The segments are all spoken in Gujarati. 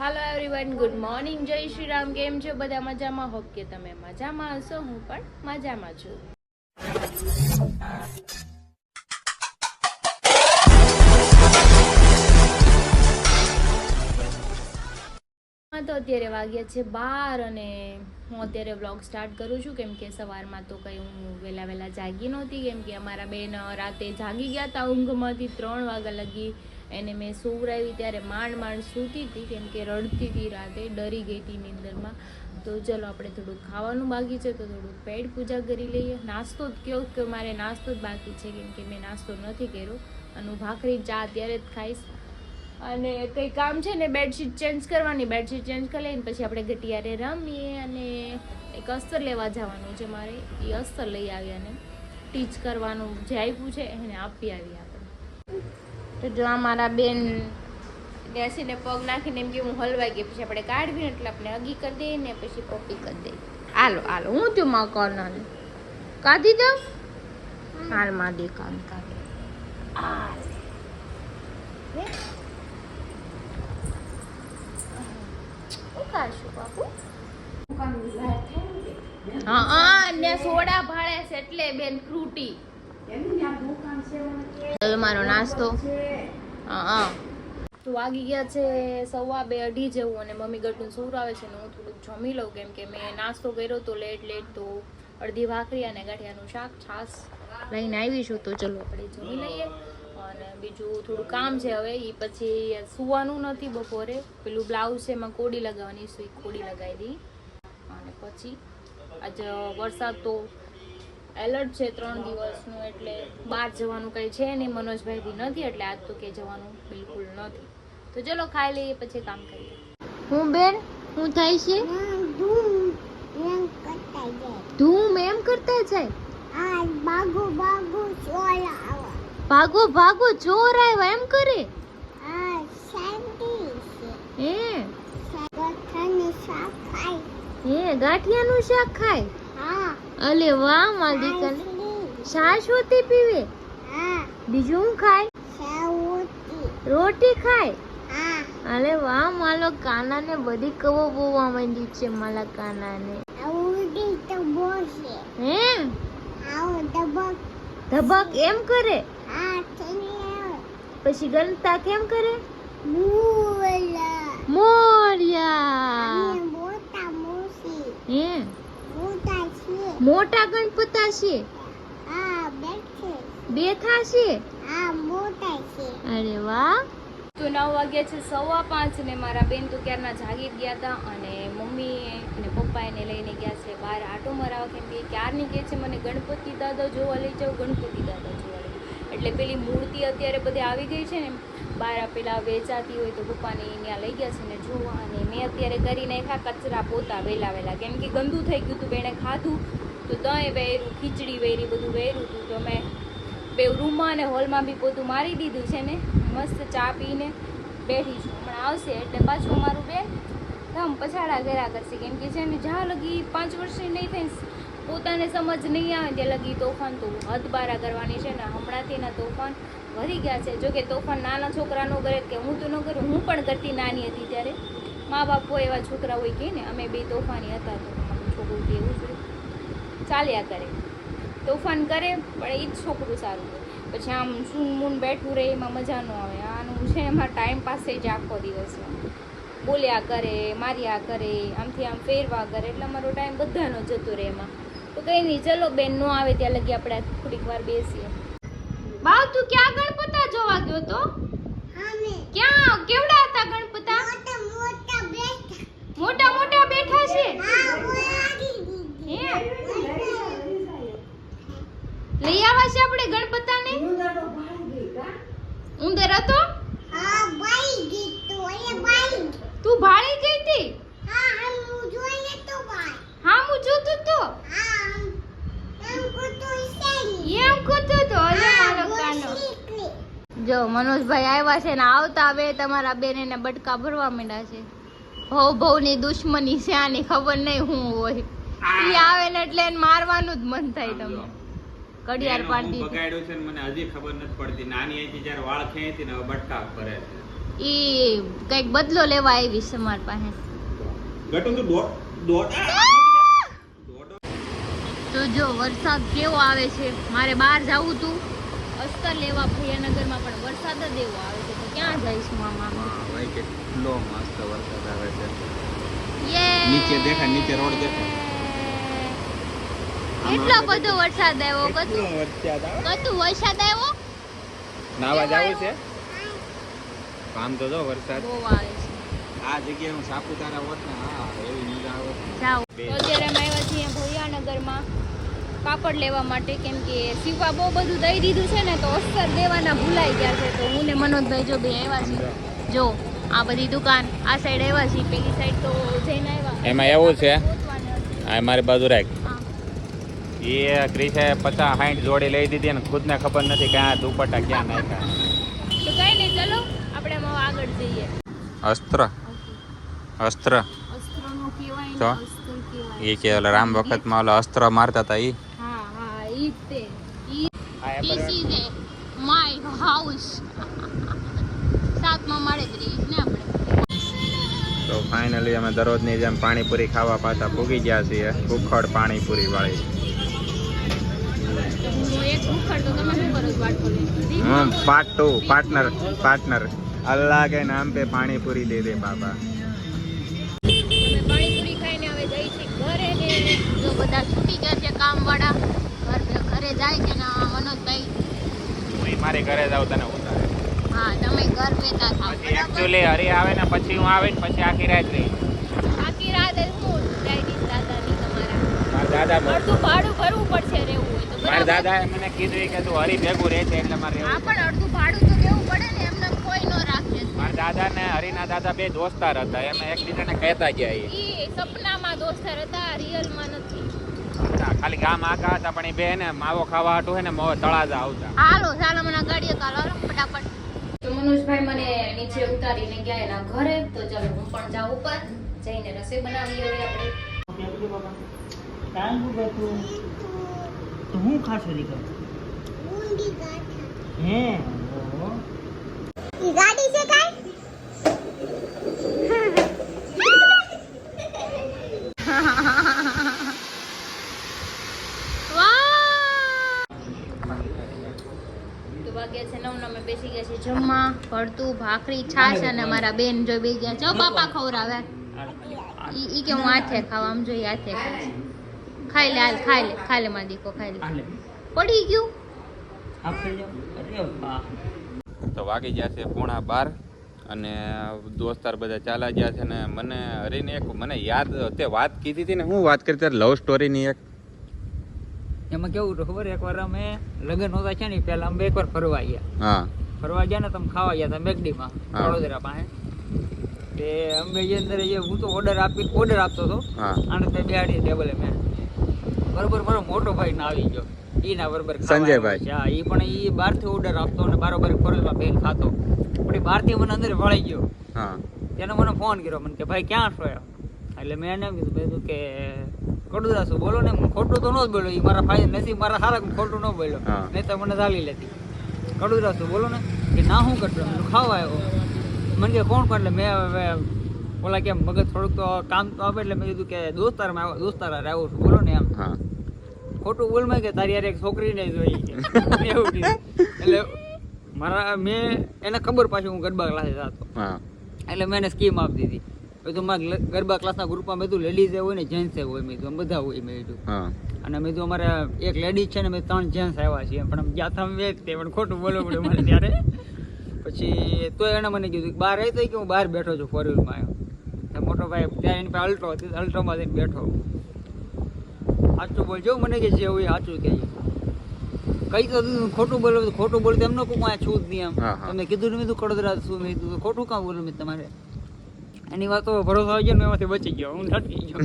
હાલો એવરીવન, ગુડ મોર્નિંગ, જય શ્રી રામ. કેમ છો બધા? મજામાં? હોપ કે તમે મજામાં હશો. હું પણ મજામાં છું. તો અત્યારે વાગ્યા છે 12 અને હું અત્યારે વ્લોગ સ્ટાર્ટ કરું છું કેમ કે સવારમાં તો કંઈ હું વહેલા જાગી નહોતી કેમ કે અમારા બેન રાતે જાગી ગયા હતા ઊંઘમાંથી 3 વાગ્યા લગી. એને મેં સુવડાવી ત્યારે માંડ સૂતી હતી કેમ કે રડતી હતી રાતે, ડરી ગઈ હતી નીંદરમાં. તો ચલો આપણે થોડુંક ખાવાનું બાકી છે તો થોડુંક પેટ પૂજા કરી લઈએ. નાસ્તો જ કહો કે મારે નાસ્તો જ બાકી છે કેમ કે મેં નાસ્તો નથી કર્યો અને હું ભાખરી ચા અત્યારે જ ખાઈશ. અને કંઈ કામ છે ને બેડશીટ ચેન્જ કરવાની, બેડશીટ ચેન્જ કરી લઈને પછી આપણે ગટિયારે રમીએ અને એક અસ્તર લેવા જવાનું છે મારે. એ અસ્તર લઈ આવ્યા ને ટીચ કરવાનું જે આપ્યું છે એને આપી આવી આપણે. તો જો અમારા બેન બેસીને પગ નાખીને એમ કે હું હલવાઈ ગઈ, પછી આપણે કાઢવી એટલે આપણે હગી કરી દઈએ ને પછી પપ્પી કરી દઈએ. હાલો હું થયું માં કોર્નર કાઢી દઉં. હાલ માં દે કામ કાઢે. સોડા ભાડે છે એટલે બેન ફ્રૂટી મારો નાસ્તો. તો વાગી ગયા છે 1:15 જેવું અને મમ્મી ગટું સુવડાવે છે ને હું થોડુંક જમી લઉં કેમ કે મેં નાસ્તો કર્યો તો લેટ તો અડધી ભાખરી અને ગાંઠિયાનું શાક છાશ લઈને આવીશું. તો ચલો આપણે જમી લઈએ અને બીજું થોડું કામ છે હવે. એ પછી સુવાનું નથી બપોરે, પેલું બ્લાઉઝ છે એમાં કોડી લગાવવાની, સુઈ કોડી લગાવી દઈ. અને પછી આજે વરસાદ તો એલર્ટ છે 3 દિવસનું એટલે બહાર જવાનું કંઈ છે નહીં. મનોજભાઈ બી નથી એટલે આજ તો કે જવાનું બિલકુલ નથી. તો ચલો ખાઈ લઈએ પછી કામ કરીએ. હું બેન હું થાય છે ધૂમ એમ કરતા જાય. ભાગો ચોર આવ્યા એમ કરે. ગાંઠિયાનું શાક ખાય. અલે વાહ મારી દીકરી છાશ હોતી પીવે. બીજું હું ખાય? રોટી ખાય. અલે વાહ મારો કાના ને બધી કવો બોવા માંડી છે મારા કાના ને. હે ધબક એમ કરે. પછી ગણતા કેમ કરે? મોરિયા. હે મોટા ગણપતા છે. બેઠા છે. અરે વાહ. તો 9 વાગ્યા છે 5:15 ને મારા બેન તો ક્યારના જાગી ગયા હતા અને મમ્મી અને પપ્પા એને લઈને ગયા છે બહાર આટો મરાવા કેમ કે ક્યારની કહે છે મને ગણપતિ દાદા જોવા લઈ જાઓ, ગણપતિ દાદા જોવા લઈ જાઓ. એટલે પેલી મૂર્તિ અત્યારે બધી આવી ગઈ છે ને બહાર પેલા વેચાતી હોય તો પપ્પાને ત્યાં લઈ ગયા છે ને જોવા. અને મેં અત્યારે કરી નાખ્યા કચરા પોતા વહેલા કેમ કે ગંદુ થઈ ગયું હતું. બેને ખાધું તો દહીં વેર્યું, ખીચડી વેરી, બધું વેર્યું હતું. તો મેં બે રૂમમાં અને હોલમાં બી પોતું મારી દીધું છે ને મસ્ત ચા પીને બેઠી છું. હમણાં આવશે એટલે પાછું અમારું બેન ધમ પછાડા કર્યા કરશે કેમ કે છે ને જ્યાં લગી 5 વર્ષની નહીં થઈ પોતાને સમજ નહીં આવે ત્યાં લગી તોફાન તો હદ બારા કરવાની છે ને. હમણાંથી એના તોફાન વધી ગયા છે. જોકે તોફાન નાના છોકરા ન કરે કે હું તો ન કરું, હું પણ કરતી નાની હતી ત્યારે. મા બાપો એવા છોકરા હોય કે ને અમે બે તોફાની હતા તો અમારું છોકરું એવું જ ચાલ્યા કરે. તોફાન કરે પણ એ જ છોકરું સારું હોય. પછી આમ સૂન મૂન બેઠું રહે એમાં મજા ન આવે. આનું છે એમાં ટાઈમ પાસે જ આખો દિવસ બોલ્યા કરે, માર્યા કરે, આમથી આમ ફેરવા કરે એટલે અમારો ટાઈમ બધાનો જતો રહે એમાં. તો કંઈ નહીં, ચલો બેન નો આવે ત્યાં લગી આપણે થોડીક વાર બેસીએ. બાવ તું ક્યાં ગણપતા જોવા ગયો તો? ક્યાં કેવડા હતા ગણપતા? મોટા બેઠા છે. લઈ આવા છે આપણે ગણપતાને. ઉંદર હતો? તું ભાળી ગઈ હતી? હા હું જોતું તો એમ કરતો તો. અરે મારો કાનો જો મનોજભાઈ આવ્યા છે ને આવતા હવે તમારા બેન એને બટકા ભરવા માંડ્યા છે. ભવની દુશ્મની છે આની, ખબર નહીં શું હોય. ઈ આવે ને એટલે એને મારવાનું જ મન થાય. તમે ઘડિયાળ પાડી દીધી. બગાડ્યું છે ને મને હજી ખબર નથી પડતી. નાની હતી જ્યારે વાળ ખેંચી ને બટકા ભરે છે. ઈ કઈક બદલો લેવા આવી છે મારી પાસે. ગટુ તો દોડ તો જો વરસાદ કેવો આવે છે. મારે બહાર જવું તું અસ્તર લેવા ભૈયાનગરમાં, પણ વરસાદ જ એવો આવે છે તો ક્યાં જઈશ મામા? ભાઈ કેટલો મસ્ત વરસાદ આવે છે. યે નીચે દેખાય, નીચે રોડ દેખાય. કેટલો બધો વરસાદ આવ્યો. કેટલો વરસાદ આવે. કતું વરસાદ આવ્યો. નાવા જાવું છે કામ તો જો વરસાદ બહુ આવે છે. આ જગ્યાએ હું સાપુતારા હોત ને હા એવી મજા આવે. જાઓ. તો અત્યારે અમે આવ્યા છીએ ભૈયાનગરમાં કાપડ લેવા માટે, કેમ કે શિવા બહુ બધું દઈ દીધું છે ને તો અસ્તર દેવાના ભૂલાઈ ગયા છે. તો હું ને મનોજભાઈ જો બે આવ્યા છીએ. જો આ બધી દુકાન આ સાઈડ આવ્યા છીએ, પેલી સાઈડ તો જઈને આવ્યા. એમાં એવું છે પહોંચવાના છે. આ મારી બાજુ રાખ. હા. એ ક્રિશે 50-60 જોડી લઈ દીધી ને ખુદને ખબર નથી કે આ દુપટ્ટા ક્યાં નાખ્યા. તો કઈ નહીં, ચલો આપણે હવે આગળ જઈએ. અસ્ત્ર અસ્ત્ર અસ્ત્રનો કહેવાય તો? ને અસ્ત્ર કહેવાય. એ કે ઓલા રામ વખતમાં ઓલા અસ્ત્ર મારતા હતા ઈ. હા હા ઈ જ તે. This is a my house. સાતમા માળે જ રહીશ ને આપણે. તો ફાઇનલી અમે દરરોજની જેમ પાણીપુરી ખાવા પાછા ભૂગી ગયા છીએ. ઉખડ પાણીપુરી વાળી. હું એક ઉખડ તો તમે શું કરો છો વાટકો લઈને? पार्टनर अल्लाह के नाम पे पानीपुरी दे दे बाबा. અમે પાણીપુરી ખાઈને હવે જઈ છીએ ઘરે ને જો બધા છૂટી ગયા છે કામવાળા. ઘરે જાય છે ને મનોજભાઈ. હું મારી ઘરે જાઉં તને ઉતારે. હા તમે ઘર બેઠા થાવ. પછી એક્ચ્યુઅલી હરી આવે ને પછી હું આવે ને પછી આખી રાત રહી. આખી રાત હું ડાયરીસ દાદાની તમારા. મારા દાદા અડધું ભાડું ભરવું પડશે રહેવું હોય તો. મારા દાદાએ મને કીધું કે તું હરી ભેગું રહે છે એટલે મારે હા પણ અડધું ભાડું તો દેવું પડે ને, એમને કોઈ ન રાખે. મારા દાદા ને હરીના દાદા બે દોસ્તાર હતા. એમ એકબીજાને કહેતા ગયા ઈ સપનામાં દોસ્તાર હતા, રિયલમાં નથી. ખાલી ગામ આખા હતા પણ એ બે ને માવો ખાવા હાટું હે ને તળાજા આવતા. હાલો ચાલો મને ગાડીએ કાલો ફટાફટ. તો મનોજભાઈ મને નીચે ઉતારીને ગયા એના ઘરે. તો ચાલો હું પણ જાઉં ઉપર જઈને રસોઈ બનાવી હવે આપણે. તો હું ખાશો દીકરો હે ઈ ગાડી છે કાઈ તો વાગ્યા છે 9 ને અમે બેસી ગયા છીએ જમવા. ભરતું ભાખરી છાશ અને મારા બેન જો બે ગયા જો પાપા ખવરાવે. ઈ કે હું હાથે ખાવા, આમ જોઈ હાથે ખાઈશ. ખાઈ લે હાલ, ખાઈ લે મારી દીકો ખાઈ લે. પડી ગયું. આપણે અરે વાહ. તો વાગી ગયા છે 11:30 અને દોસ્તાર બધા ચાલ્યા ગયા છે ને મને હરીને એક મને યાદ તે વાત કીધી હતી ને હું વાત કરી ત્યારે લવ સ્ટોરીની એક. એમાં કેવું તો ખબર એકવાર અમે લગ્ન હોતા છે ને પહેલા અમે એકવાર ફરવા ગયા. હા ફરવા ગયા ને તમે ખાવા ગયા હતા મેકડીમાં હા. વડોદરા પાસે. તે અમે જે અંદર જે હું તો ઓર્ડર આપતો હતો. હા આને તે બેહાડી ટેબલે મેં બરોબર મારો મોટો ભાઈ ના આવી ગયો. ઈ ના બરોબર સંજયભાઈ. હા ઈ પણ ઈ બહારથી ઓર્ડર આપતો અને બરોબર ફોરેલમાં બેન ખાતો પણ ઈ બહારથી મને અંદર વળી ગયો. હા તેને મને ફોન કર્યો મને કે ભાઈ ક્યાં છો એમ. એટલે મેં એને એમ કીધું કે કડુદા શું બોલો ને. હું ખોટું તો ન જ બોલ્યો. ઈ મારા ફાયદા નથી મારા સારા ખોટું ન બોલ્યો. હા. નહીં તો મને ચાલી લેતી. કડુદા શું બોલો ને કે ના હું કરતો ખાવા આવ્યો. મને કે કોણ એટલે મેં હવે ઓલા કેમ મગજ થોડુંક તો કામ તો આપે એટલે મેં કીધું કે દોસ્તાર આવું છું બોલો ને એમ. હા ખોટું બોલમાં કે તારી યાર એક છોકરીને જોઈ કે એવું કીધું. એટલે મેં એને ખબર પાછી હું ગરબા ક્લાસે જતો. હા એટલે મેં એને સ્કીમ આપી દીધી. બધું મારા ગરબા ક્લાસના ગ્રુપમાં બધું લેડીઝ હોય ને જેન્ટ્સ હોય મેં કીધું બધા હોય મેં કીધું. હા અને મેં કીધું અમારે એક લેડીઝ છે ને મેં 3 જેન્ટ્સ આવ્યા છીએ પણ ગયા હતા અમે તે પણ ખોટું બોલવું પડ્યું મારે ત્યારે. પછી તો એને મને કીધું બહાર આવી તો કે હું બહાર બેઠો છું 4 વ્હીલમાં આવ્યો. મોટો ભાઈ ત્યાં એની પાસે અલ્ટ્રો હતી અલ્ટ્રોમાં જઈને બેઠો. સાચું બોલજો મને કે જે હોય સાચું કહીએ. કઈ તો ખોટું બોલો તો એમનો કોઈ આ છું જ નહીં એમ. હા, હા. તમે કીધું ને મેં કીધું કડોદરા શું મેં કીધું ખોટું કામ બોલું મેં તમારે. એની વાતો ભરોસો આવી ગયો ને એમાંથી બચી ગયો હું નથી ગયો.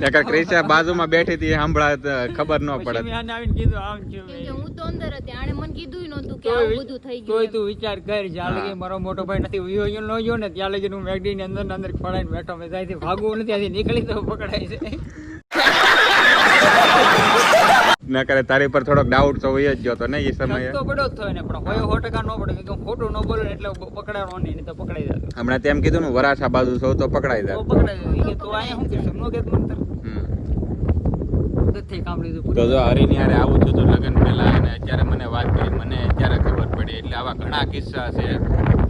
નકર ક્રિશા બાજુમાં બેઠી હતી સાંભળા ખબર ન પછી પડે. મેં આને આવીને કીધું આમ છું કેમ કે હું તો અંદર હતી, આણે મને કીધું નહોતું કે તોય આવું બધું થઈ તોય ગયું. તું વિચાર કર જ્યાં લગી મારો મોટો ભાઈ નથી વિયો ન ગયો ને ત્યાં લગી હું મેગડી ની અંદર ખોડાઈને બેઠો મેં ત્યાંથી ભાગવું નથી ત્યાંથી નીકળી તો પકડાય છે. ના કરે તારી પર થોડોક ડાઉટ તો હોય જ ગયો તો ને એ સમયે શક તો પડ્યો જ થયો ને, પણ હોય 100% ન પડે, કે ખોટું ન બોલે ને એટલે પકડાવાનો નહીં, નહીં તો પકડાઈ જતો. હમણાં તેમ કીધું ને વરાછા બાજુ છો તો પકડાઈ તો જાય. પકડાઈ જતો. ઈ કે તું અહીંયા શું કહેશો? નો કહેતો મને તરત. નથી કામ લીધું તો પૂરું. જો હરીની હારે આવું થયું હતું લગ્ન પહેલા, અને અત્યારે મને વાત કરી, મને અત્યારે ખબર પડી. એટલે આવા ઘણા કિસ્સા છે,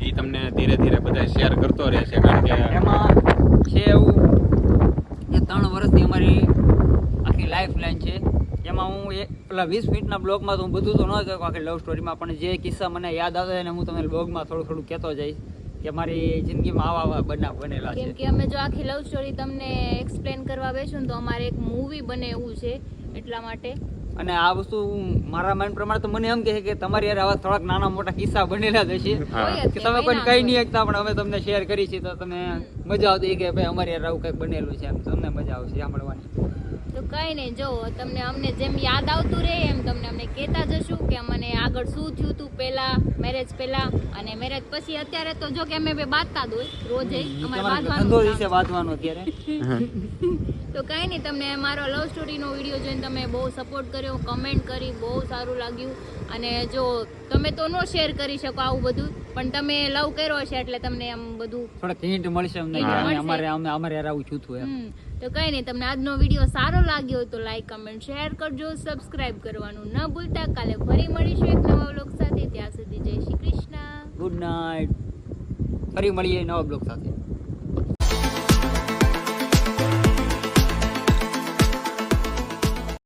એ તમને ધીરે ધીરે બધા શેર કરતો રહેશે. કારણ કે એમાં છે એવું કે 3 વર્ષની અમારી આખી લાઈફ લાઈન છે. એમાં હું પેલા 20 મિનિટના બ્લોગમાં તો હું બધું તો ન કહું આખી લવ સ્ટોરીમાં, પણ જે કિસ્સા મને યાદ આવે ને હું તમને બ્લોગમાં થોડું થોડું કહેતો જઈશ કે મારી જિંદગીમાં આવા બનાવ બનેલા છે. કેમ કે અમે જો આખી લવ સ્ટોરી તમને એક્સપ્લેન કરવા બેસું ને તો અમારે એક મૂવી બને એવું છે, એટલા માટે. અને આ વસ્તુ મારા માઇન્ડ પ્રમાણે તો મને એમ કહે કે તમારી યાર આવા થોડાક નાના મોટા કિસ્સા બનેલા જ હશે હા. કે તમે કોઈ કઈ નહીં શકતા, પણ અમે તમને શેર કરી છે તો તમે મજા આવતી કે ભાઈ અમારી યાર આવું કંઈક બનેલું છે, એમ તમને મજા આવશે સાંભળવાની. તો કઈ નહીં, જો તમને અમને જેમ યાદ આવતું રહે એમ તમને અમને કહેતા જશું કે મને આગળ શું થયું હતું પહેલા, મેરેજ પહેલા અને મેરેજ પછી. અત્યારે તો જો કે અમે બે બાતતા જ હોય રોજે, અમારે તમારો બાંધવાનું ધંધો કામ. વિશે વાંચવાનું અત્યારે. તો કઈ નહીં, તમને મારો લવ સ્ટોરીનો વિડીયો જોઈને તમે બહુ સપોર્ટ કર્યો, કમેન્ટ કરી, બહુ સારું લાગ્યું. અને જો તમે તો નો શેર કરી શકો આવું બધું, પણ તમે લવ કર્યો છે એટલે તમને આમ બધું થોડાક હિન્ટ મળશે અમને Hint કે મળશે. અમારે યાર આવું છું થયું એમ. તો કઈ નહીં, તમને આજનો વિડીયો સારો લાગ્યો હોય તો લાઈક કમેન્ટ શેર કરજો, સબસ્ક્રાઇબ કરવાનું ન ભૂલતા. કાલે ફરી મળીશું એક નવા વ્લોગ સાથે. ત્યાં સુધી જય શ્રી કૃષ્ણ. Good night. ફરી મળીએ નવા બ્લોગ સાથે.